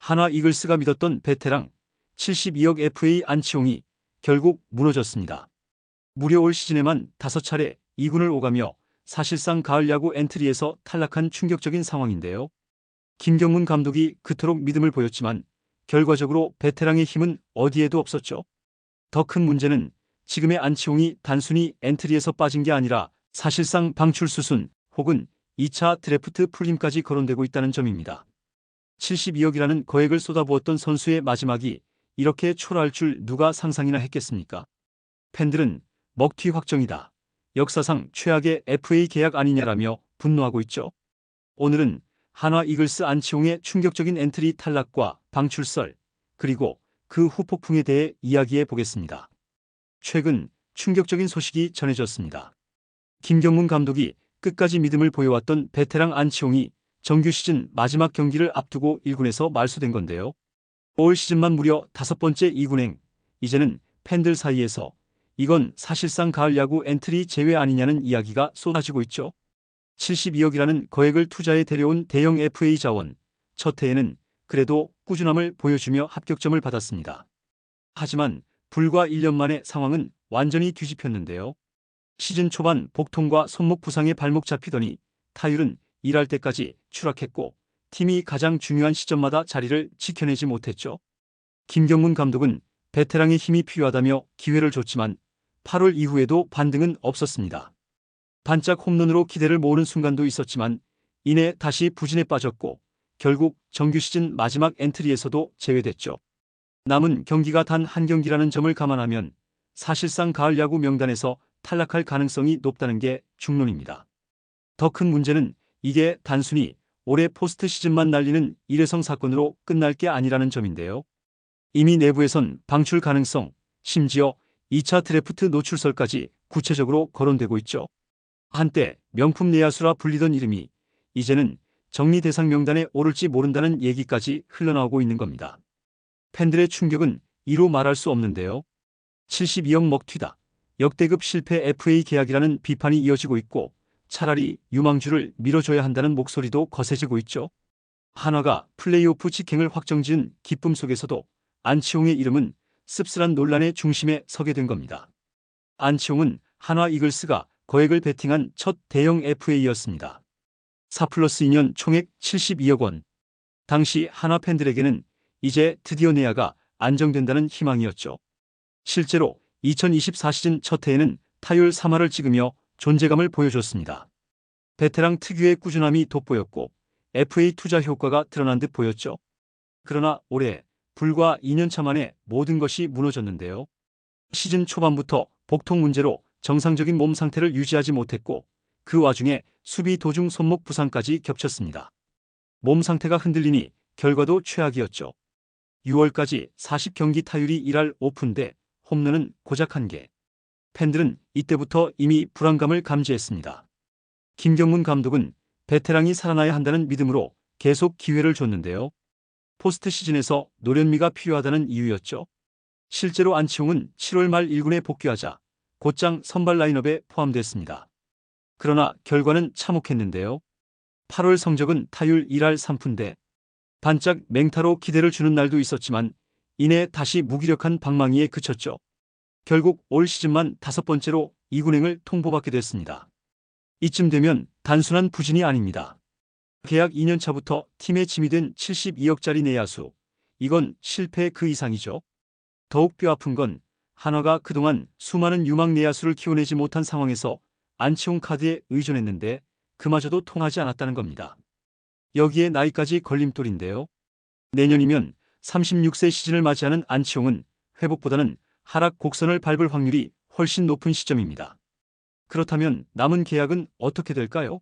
한화 이글스가 믿었던 베테랑 72억 FA 안치홍이 결국 무너졌습니다. 무려 올 시즌에만 5차례 2군을 오가며 사실상 가을 야구 엔트리에서 탈락한 충격적인 상황인데요. 김경문 감독이 그토록 믿음을 보였지만 결과적으로 베테랑의 힘은 어디에도 없었죠. 더 큰 문제는 지금의 안치홍이 단순히 엔트리에서 빠진 게 아니라 사실상 방출 수순 혹은 2차 드래프트 풀림까지 거론되고 있다는 점입니다. 72억이라는 거액을 쏟아부었던 선수의 마지막이 이렇게 초라할 줄 누가 상상이나 했겠습니까? 팬들은 먹튀 확정이다, 역사상 최악의 FA 계약 아니냐라며 분노하고 있죠. 오늘은 한화 이글스 안치홍의 충격적인 엔트리 탈락과 방출설, 그리고 그 후폭풍에 대해 이야기해 보겠습니다. 최근 충격적인 소식이 전해졌습니다. 김경문 감독이 끝까지 믿음을 보여왔던 베테랑 안치홍이 정규 시즌 마지막 경기를 앞두고 1군에서 말소된 건데요. 올 시즌만 무려 5번째 2군행, 이제는 팬들 사이에서 이건 사실상 가을 야구 엔트리 제외 아니냐는 이야기가 쏟아지고 있죠. 72억이라는 거액을 투자해 데려온 대형 FA 자원, 첫 해에는 그래도 꾸준함을 보여주며 합격점을 받았습니다. 하지만 불과 1년 만에 상황은 완전히 뒤집혔는데요. 시즌 초반 복통과 손목 부상에 발목 잡히더니 타율은 일할 때까지 추락했고 팀이 가장 중요한 시점마다 자리를 지켜내지 못했죠. 김경문 감독은 베테랑의 힘이 필요하다며 기회를 줬지만 8월 이후에도 반등은 없었습니다. 반짝 홈런으로 기대를 모으는 순간도 있었지만 이내 다시 부진에 빠졌고 결국 정규 시즌 마지막 엔트리에서도 제외됐죠. 남은 경기가 단 한 경기라는 점을 감안하면 사실상 가을 야구 명단에서 탈락할 가능성이 높다는 게 중론입니다. 더 큰 문제는 이게 단순히 올해 포스트 시즌만 날리는 일회성 사건으로 끝날 게 아니라는 점인데요. 이미 내부에선 방출 가능성, 심지어 2차 드래프트 노출설까지 구체적으로 거론되고 있죠. 한때 명품 내야수라 불리던 이름이 이제는 정리 대상 명단에 오를지 모른다는 얘기까지 흘러나오고 있는 겁니다. 팬들의 충격은 이루 말할 수 없는데요. 72억 먹튀다, 역대급 실패 FA 계약이라는 비판이 이어지고 있고 차라리 유망주를 밀어줘야 한다는 목소리도 거세지고 있죠. 한화가 플레이오프 직행을 확정지은 기쁨 속에서도 안치홍의 이름은 씁쓸한 논란의 중심에 서게 된 겁니다. 안치홍은 한화 이글스가 거액을 베팅한 첫 대형 FA였습니다. 4+2년 총액 72억 원. 당시 한화 팬들에게는 이제 드디어 내야가 안정된다는 희망이었죠. 실제로 2024 시즌 첫 해에는 타율 3할을 찍으며 존재감을 보여줬습니다. 베테랑 특유의 꾸준함이 돋보였고 FA 투자 효과가 드러난 듯 보였죠. 그러나 올해 불과 2년차 만에 모든 것이 무너졌는데요. 시즌 초반부터 복통 문제로 정상적인 몸 상태를 유지하지 못했고 그 와중에 수비 도중 손목 부상까지 겹쳤습니다. 몸 상태가 흔들리니 결과도 최악이었죠. 6월까지 40경기 타율이 1할 5푼대, 홈런은 고작 1개. 팬들은 이때부터 이미 불안감을 감지했습니다. 김경문 감독은 베테랑이 살아나야 한다는 믿음으로 계속 기회를 줬는데요. 포스트 시즌에서 노련미가 필요하다는 이유였죠. 실제로 안치홍은 7월 말 1군에 복귀하자 곧장 선발 라인업에 포함됐습니다. 그러나 결과는 참혹했는데요. 8월 성적은 타율 1할 3푼대. 반짝 맹타로 기대를 주는 날도 있었지만 이내 다시 무기력한 방망이에 그쳤죠. 결국 올 시즌만 5번째로 2군행을 통보받게 됐습니다. 이쯤 되면 단순한 부진이 아닙니다. 계약 2년 차부터 팀의 짐이 된 72억짜리 내야수. 이건 실패 그 이상이죠. 더욱 뼈아픈 건 한화가 그동안 수많은 유망 내야수를 키워내지 못한 상황에서 안치홍 카드에 의존했는데 그마저도 통하지 않았다는 겁니다. 여기에 나이까지 걸림돌인데요. 내년이면 36세 시즌을 맞이하는 안치홍은 회복보다는 하락 곡선을 밟을 확률이 훨씬 높은 시점입니다. 그렇다면 남은 계약은 어떻게 될까요?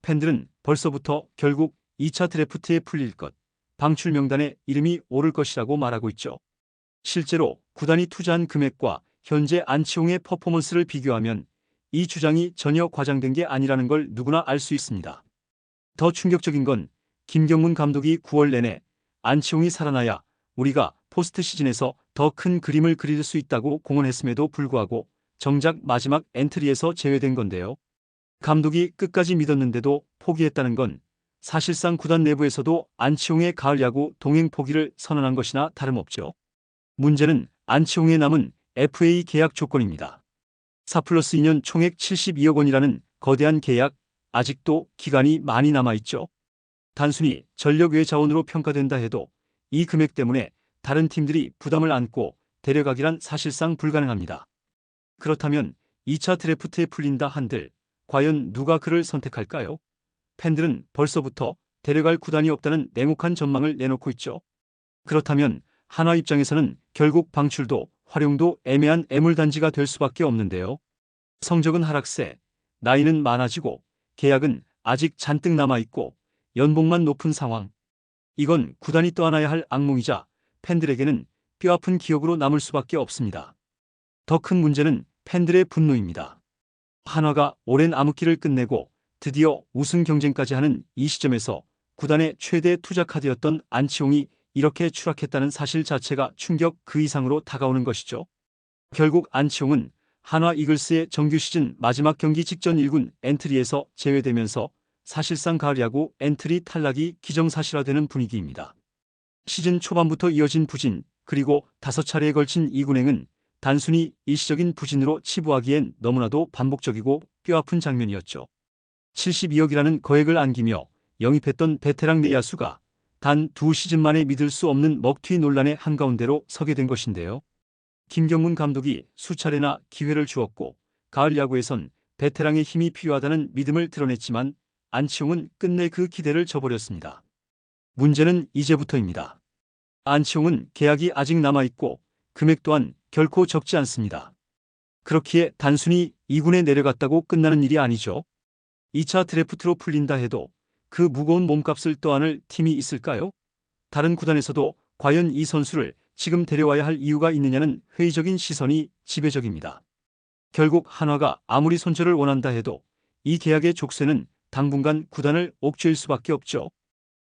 팬들은 벌써부터 결국 2차 드래프트에 풀릴 것, 방출 명단에 이름이 오를 것이라고 말하고 있죠. 실제로 구단이 투자한 금액과 현재 안치홍의 퍼포먼스를 비교하면 이 주장이 전혀 과장된 게 아니라는 걸 누구나 알 수 있습니다. 더 충격적인 건 김경문 감독이 9월 내내 안치홍이 살아나야 우리가 포스트 시즌에서 더 큰 그림을 그릴 수 있다고 공언했음에도 불구하고 정작 마지막 엔트리에서 제외된 건데요. 감독이 끝까지 믿었는데도 포기했다는 건 사실상 구단 내부에서도 안치홍의 가을 야구 동행 포기를 선언한 것이나 다름없죠. 문제는 안치홍의 남은 FA 계약 조건입니다. 4+2년 총액 72억 원이라는 거대한 계약, 아직도 기간이 많이 남아있죠. 단순히 전력 외 자원으로 평가된다 해도 이 금액 때문에 다른 팀들이 부담을 안고 데려가기란 사실상 불가능합니다. 그렇다면 2차 드래프트에 풀린다 한들 과연 누가 그를 선택할까요? 팬들은 벌써부터 데려갈 구단이 없다는 냉혹한 전망을 내놓고 있죠. 그렇다면 한화 입장에서는 결국 방출도 활용도 애매한 애물단지가 될 수밖에 없는데요. 성적은 하락세, 나이는 많아지고 계약은 아직 잔뜩 남아있고 연봉만 높은 상황. 이건 구단이 떠안아야 할 악몽이자 팬들에게는 뼈아픈 기억으로 남을 수밖에 없습니다. 더 큰 문제는 팬들의 분노입니다. 한화가 오랜 암흑기를 끝내고 드디어 우승 경쟁까지 하는 이 시점에서 구단의 최대 투자 카드였던 안치홍이 이렇게 추락했다는 사실 자체가 충격 그 이상으로 다가오는 것이죠. 결국 안치홍은 한화 이글스의 정규 시즌 마지막 경기 직전 1군 엔트리에서 제외되면서 사실상 가을 야구 엔트리 탈락이 기정사실화되는 분위기입니다. 시즌 초반부터 이어진 부진, 그리고 5차례에 걸친 2군행은 단순히 일시적인 부진으로 치부하기엔 너무나도 반복적이고 뼈아픈 장면이었죠. 72억이라는 거액을 안기며 영입했던 베테랑 내야수가 단 2시즌 만에 믿을 수 없는 먹튀 논란의 한가운데로 서게 된 것인데요. 김경문 감독이 수차례나 기회를 주었고 가을 야구에선 베테랑의 힘이 필요하다는 믿음을 드러냈지만 안치홍은 끝내 그 기대를 저버렸습니다. 문제는 이제부터입니다. 안치홍은 계약이 아직 남아있고 금액 또한 결코 적지 않습니다. 그렇기에 단순히 2군에 내려갔다고 끝나는 일이 아니죠. 2차 드래프트로 풀린다 해도 그 무거운 몸값을 떠안을 팀이 있을까요? 다른 구단에서도 과연 이 선수를 지금 데려와야 할 이유가 있느냐는 회의적인 시선이 지배적입니다. 결국 한화가 아무리 손절을 원한다 해도 이 계약의 족쇄는 당분간 구단을 옥죄일 수밖에 없죠.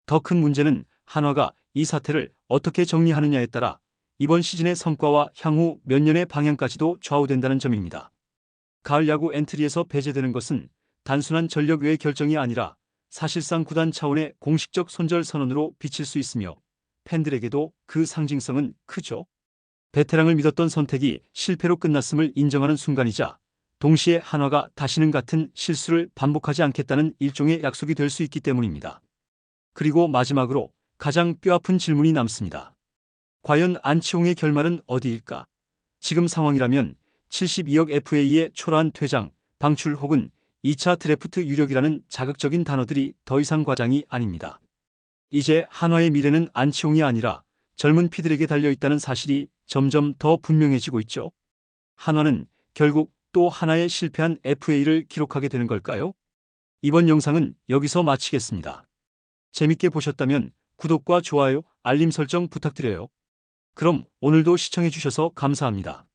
더 큰 문제는 한화가 이 사태를 어떻게 정리하느냐에 따라 이번 시즌의 성과와 향후 몇 년의 방향까지도 좌우된다는 점입니다. 가을 야구 엔트리에서 배제되는 것은 단순한 전력 외의 결정이 아니라 사실상 구단 차원의 공식적 손절 선언으로 비칠 수 있으며 팬들에게도 그 상징성은 크죠. 베테랑을 믿었던 선택이 실패로 끝났음을 인정하는 순간이자 동시에 한화가 다시는 같은 실수를 반복하지 않겠다는 일종의 약속이 될 수 있기 때문입니다. 그리고 마지막으로 가장 뼈아픈 질문이 남습니다. 과연 안치홍의 결말은 어디일까? 지금 상황이라면 72억 FA의 초라한 퇴장, 방출 혹은 2차 드래프트 유력이라는 자극적인 단어들이 더 이상 과장이 아닙니다. 이제 한화의 미래는 안치홍이 아니라 젊은 피들에게 달려있다는 사실이 점점 더 분명해지고 있죠. 한화는 결국 또 하나의 실패한 FA를 기록하게 되는 걸까요? 이번 영상은 여기서 마치겠습니다. 재밌게 보셨다면 구독과 좋아요, 알림 설정 부탁드려요. 그럼 오늘도 시청해주셔서 감사합니다.